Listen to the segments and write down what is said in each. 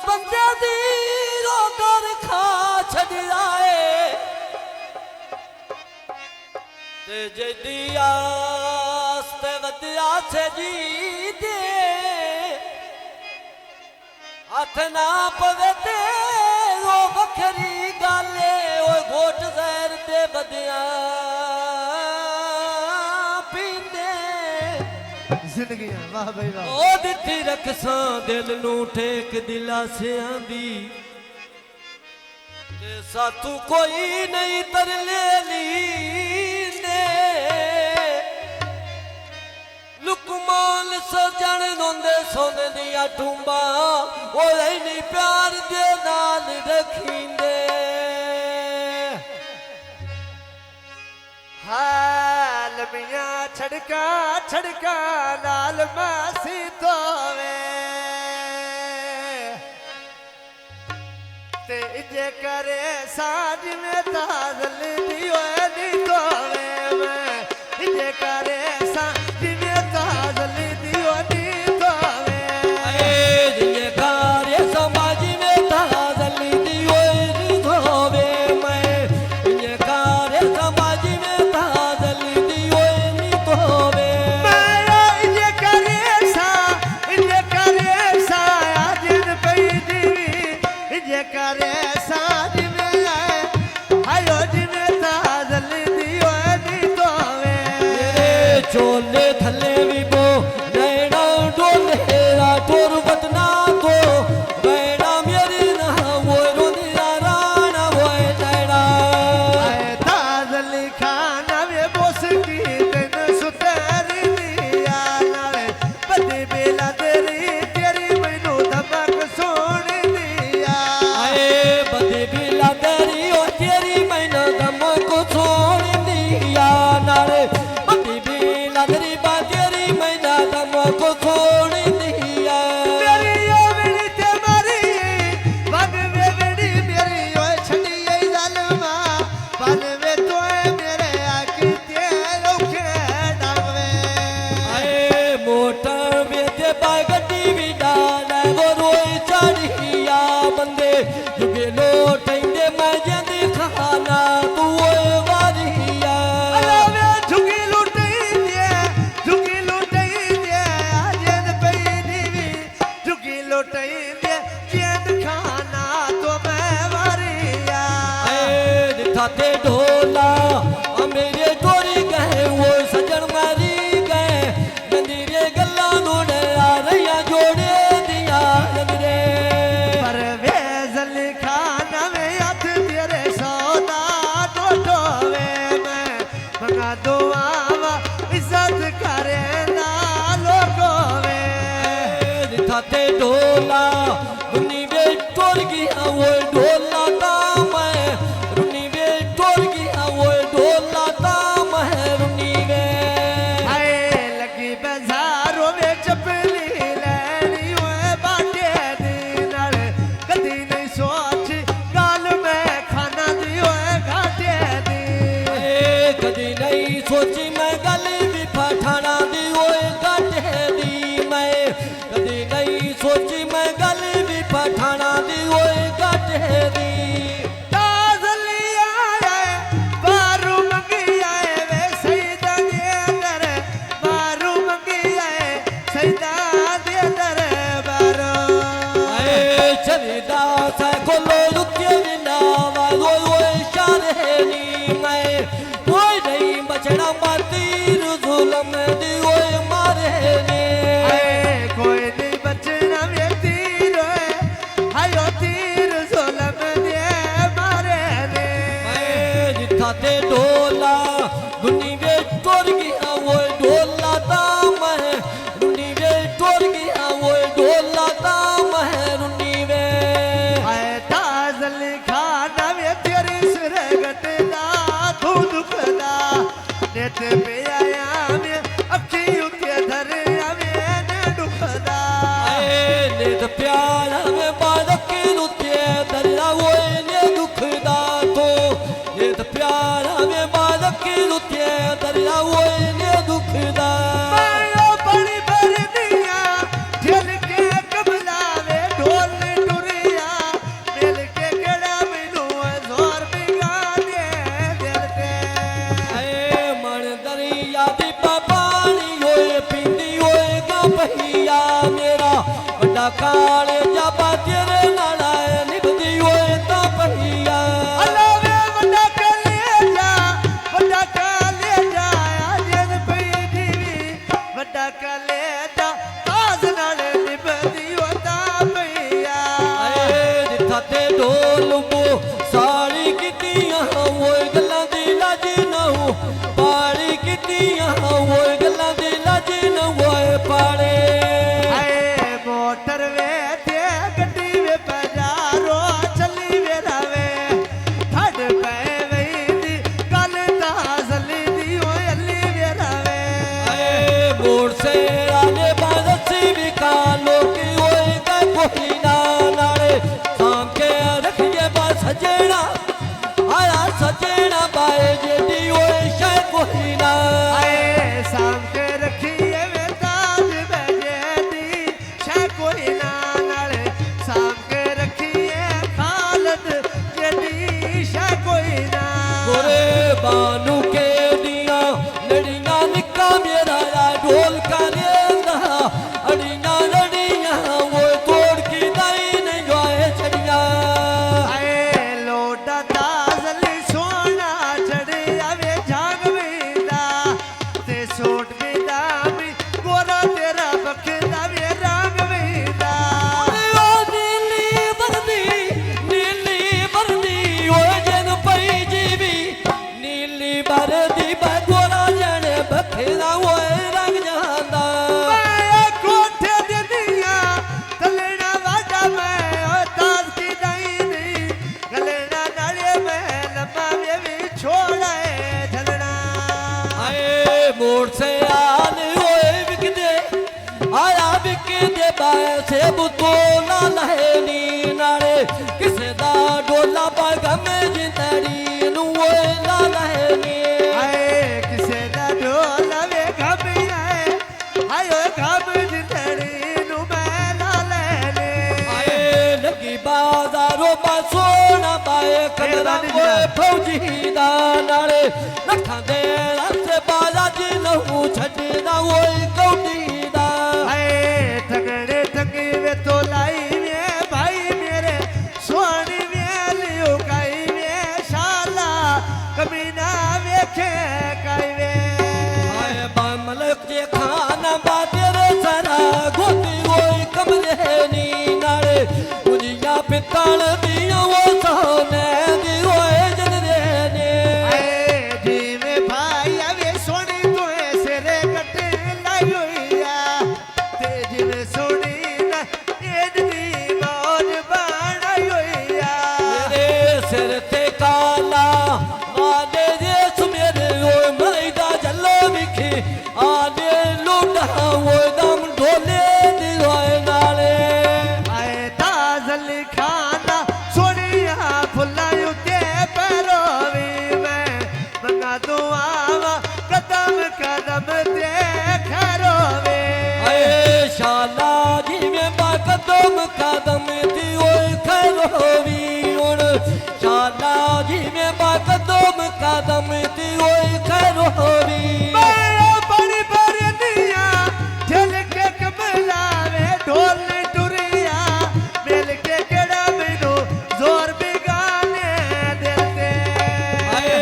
बंदे दी रोकर खा छड़ आए ते जदी आस्ते वदिया से जी दे हाथ ना पवे ते वो बखरी गाले ओ घोट जहर दे बदिया पींदे जिंदगी वाह भाई वाह ओ दिथी रखसा दिल नू ठेक दिला से आंदी ते सातू कोई नहीं तरले ली लुकमान सजन रोंदे सोने दिया टूंबा ओ नहीं प्यार दे नाल रखींदे हाल मियां छड़का छड़का लाल मासी तोवे ते इजे करे साज में ताजल दियो नी तोवे मैं इजे करे साज में ताजल दियो नी तोवे इजे करे समाज में ताजल दियो नी तोवे मैं इजे करे समाज में ताजल दियो नी तोवे मैं इजे करे सा जिन पई दीवी इजे करे साज में आए आयो जिने ताजल दियो नी तोवे चोले थले भी बो नैना डोले टोर बतना तो बैना मेरी ना वो रोनिया राना वो नैना ताजल खाना वे बोस की दिन सुतरी दिया नावे बदे बेला तेरी मैनू धमक सोन दिया आए बदे बिला तेरी ओ तेरी मैना दमक छोड़ दिया नारे बदे बिला तेरी बा तेरी मैना दमक छोड़ दिया मेरी ओ मेरी ते मारी बन वे मेरी मेरी ओ छड़ी ए जालमा बन वे तो मेरे आके ते रोके डावे आए मोटर बेते बागटी भी डाला वो रोई चढ़िया बंदे जुगे लोटेंगे मैं जंदी खाना तू ओए वारिया अलावे झुकी लुटई दे आजेन पई दीवी झुकी लुटई दे चेन खाना तो मैं वारिया आए दिखाते ढोला मेरे टोरी गए वो सजन मारी गए मंदिरे गल्ला नोड़े आ रहा जोड़े दिया नगरे परवेज़ खाना में हाथ तेरे सौदा टोटोवे मैं मंगा दुआवा इज्जत करे ना लोगोवे दिखाते ढोला रुनी वे टोर गया वो ढोला ता मैं रुनी वे टोर गया वो ढोला ता मैं रुनी वे हाय लगी बाजारों में चपली लेनी हुए बाटे दिनर कदी नहीं सोच गाल में खाना दियो घाटे दी कदी नहीं सोची मैं गली भी पठाना दी ओए गाटे दी मैं कदी नहीं सोची मैं गली भी पठाना दी ओए गाटे दी ताजली आए बारू मंगी आए वे सईदा दे दर बारू मंगी आए सईदा दे दर बारो आए चलीदा सा कोलो रुके बिना वालो ओए शारे नी मैं कोई नहीं बचना मातीर जुलम दी ओए मारे ने कोई नहीं बचना वे तीर हायो तीर जुल्म दे मारे ने दिखाते ढोला दुनी वे टोर गया वो ढोला ता मैं रुनी वे टोर गया वो ढोला ता मैं रुनी वे हाय ताजल खाना वे तेरी सिर गटदा तू दुखदा नेत पे आया में अखी उते धर आवे ने दुखदा आए नित प्यार में बालक रुते दरिया वो ने दुखदा तो नित प्यार में बालक रुते दरिया वो ने दुखदा मायो बड़ी बरनिया दिल के कमला वे ढोल टुर सजना आया सजना बाए जेडी ओए शय कोई ना आए शाम के रखिए वे ताज बजेदी शे कोई ना नाले शाम के रखिए खालद जेडी शे कोई ना गोरे बानू के दिया लड़ियां निका मेरा या ढोल का लेंदा अड़ियां लड़ियां वो तोड़ की दाई नहीं जाए छड़ियां आए लोटा ताजली सोना चढ़े आवे झाग विदा ते सोट विदा भी गोरा तेरा बखदा वे रंग विदा ओ नीली वर्दी ओ जन पई जीवी नीली वर्दी बगोरा जन बखेरा ओ रंग जांदा मैं कोठे दे दिया गलेना वाजा मैं ओ ताज की दाई नी गलेना नाले मैं लम्बा वे भी छोड़े झलना आए मोड़ से आल ओए विकदे आया विकदे बाए से बुतोला लहनी नाले किसे दा डोला पगम जिंदड़ी नु ओए ला लहनी आए किसे दा ढोल वे घब आए आयो घब जिंदड़ी नु मैं ला लेने आए लगी बाजारों बा सोना बाए कमरा ओए फौजी दा नाले नखा दे रस बाजा जी लहू छड़ना ओए कौडी दा आए ठगड़े ठगी वे तो लाई वे भाई मेरे सोनी वे लियो काई वे शाला कमीना वेखे काई वे आए बामलक जे खाना बातेरे सरा गोती ओए कमरे नी नाले मुझिया पितल दिया वो सोने दी ओए जन देने आए जीवे भाई आवे सोनी तोए सिरे कटे लायोया ते जीवे सोनी ना एड दी मौज बनायोया तेरे सिर ते काला आदे जे सुमेरे ओए मैदा जल्लो विखी आदे लुटा ओए दम ढोले दी ओए नाले आए ताजल खाना सोनिया फुल्लायु ते पैरोवी मैं मंगा दुआवा कदम कदम ते खरोवे आए शाला जी में बा कदम कदम दी ओए खरोवी उन शाला जी में बा कदम कदम दी ओए खरोवी मैं बड़ी बड़ी दिया ठेल के कमलावे ढोल टुरिया मिल के केड़ा मैनू जोर बिगाने देते आए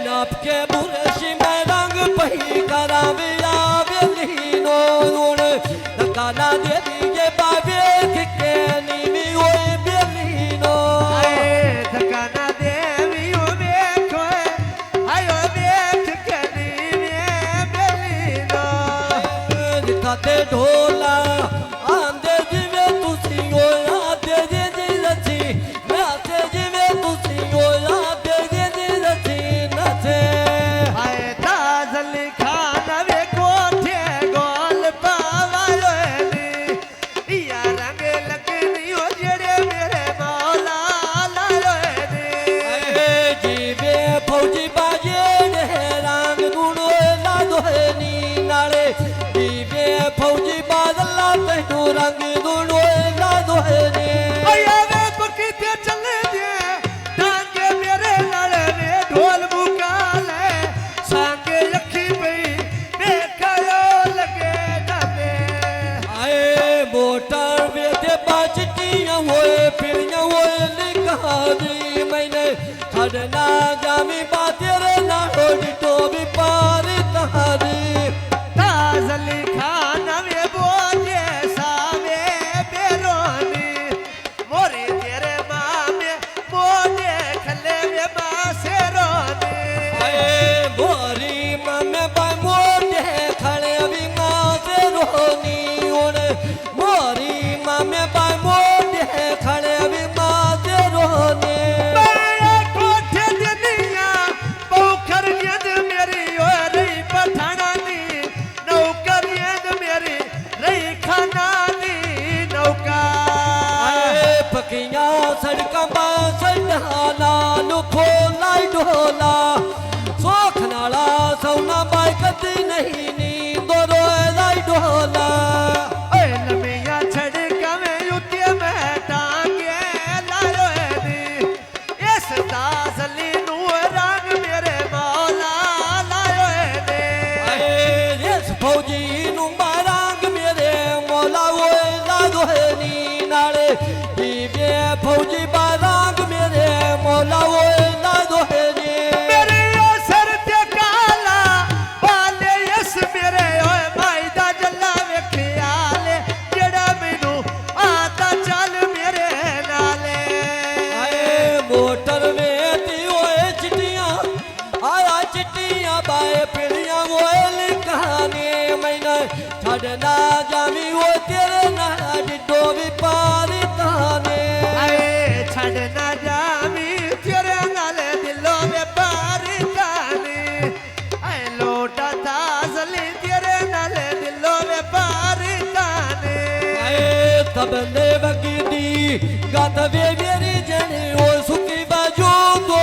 नाप के बुरशी में रंग पही करावे आवेली नो उन काला दे दीजे बाबे के नीवी ओए बेली नो आए धकाना देवी ओ देखो आयो देख के नीवे बेली नो दिखाते ढोला आंदे जिवे तुसी ओ आंदे जे जी रची नाचे जिवे तुसी ओ आंदे जे जी रची नाचे आए ताजल खाना वे कोठे गोल पावायो नी या रंग लगनी ओ जेड़े मेरे मौला लायो नी आए जीवे फौजी बाजे ने रंग गुणो ला दोहे नी नाले जीवे फौजी बादला तैनू रंग गुणो ला दोहे नी आया वे बकीते चले दे टांगे मेरे नाल वे ढोल मुकाले सांगे अखी पई देखयो लगे जाते आए मोटर वेते बाजटियां होए फिरियां होए लिखा दी मैंने छड़ना जामी बातेरे ना होड़ी तो भी पार तहारी ताजल खाना वे बोझे सावे बेरोनी मोरे तेरे मामे बोझे खले वे मासे रोनी आए मोरी ममे बाय मोटे खड़े अभी माँ से रोनी उन मोरी ममे बाय मोटे खड़े अभी माँ से रोनी मैं कोठे दे दिया खोला ढोला सोख नाला सौना बाई कदी नहीं नींद रोए ढोला ओए लमिया छड़का में उते मैं टांगे लायो दी इस दासली नू रंग मेरे मौला लायो दे इस फौजी नू रंग मेरे मौला ओए लागो नी नाले जीवे फौजी रंग मेरे मौला ओए लागो नी मेरे सर ते काला पाले इस मेरे ओए भाई दा जल्ला वेखिया ले जेड़ा मैनू आता चल मेरे नाले मोटर में ती ओए चिट्टियां आया चिट्टियां बाए पिड़ियां ओए कहानी मैंने छड़ना जावी वो तेरे ना डिडो भी पारी ताने छड़ ना जावी तेरे नाले दिलों में पारी ताने लोटा ताजली तेरे नाले दिलों में पारी ताने तब ने बगी दी गत वे मेरी जने ओ सुखी बाजू दो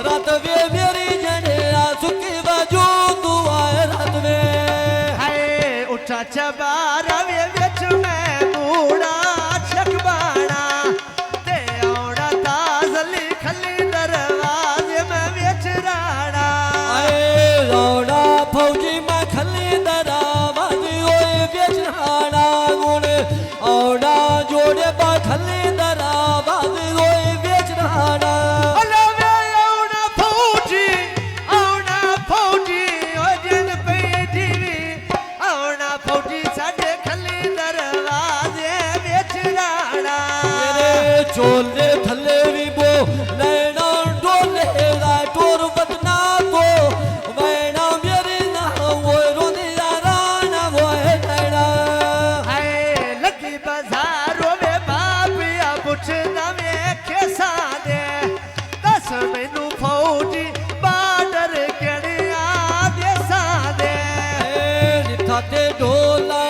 रात वे मेरी जने आ सुखी बाजू दो आए रात में उठा चबारा वे विच मैं मूड़ा छकबाड़ा ते औड़ा ताजली खली दरवाजे में विच राड़ा लौड़ा फौजी मैं खली दरवाजे ओए बेचहाड़ा गुण औड़ा जोड़े बा खली दरवाजे ओए बेचहाड़ा अलवे औड़ा फौजी ओ जन पे जीवी औड़ा फौजी साडे खली दरवाजे विच राड़ा मेरे चोले थले भी बो नैना डोले दा टोर बदना को वैना मेरी ना वो रोनी राना वो है नैना लगी बाजारों में बापिया पुछदा में कैसा दे दस मैनू फौजी बाडर केड़िया देसा दे निथा ते ढोला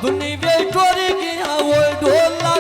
दुनी वे टोरी गया वो ढोला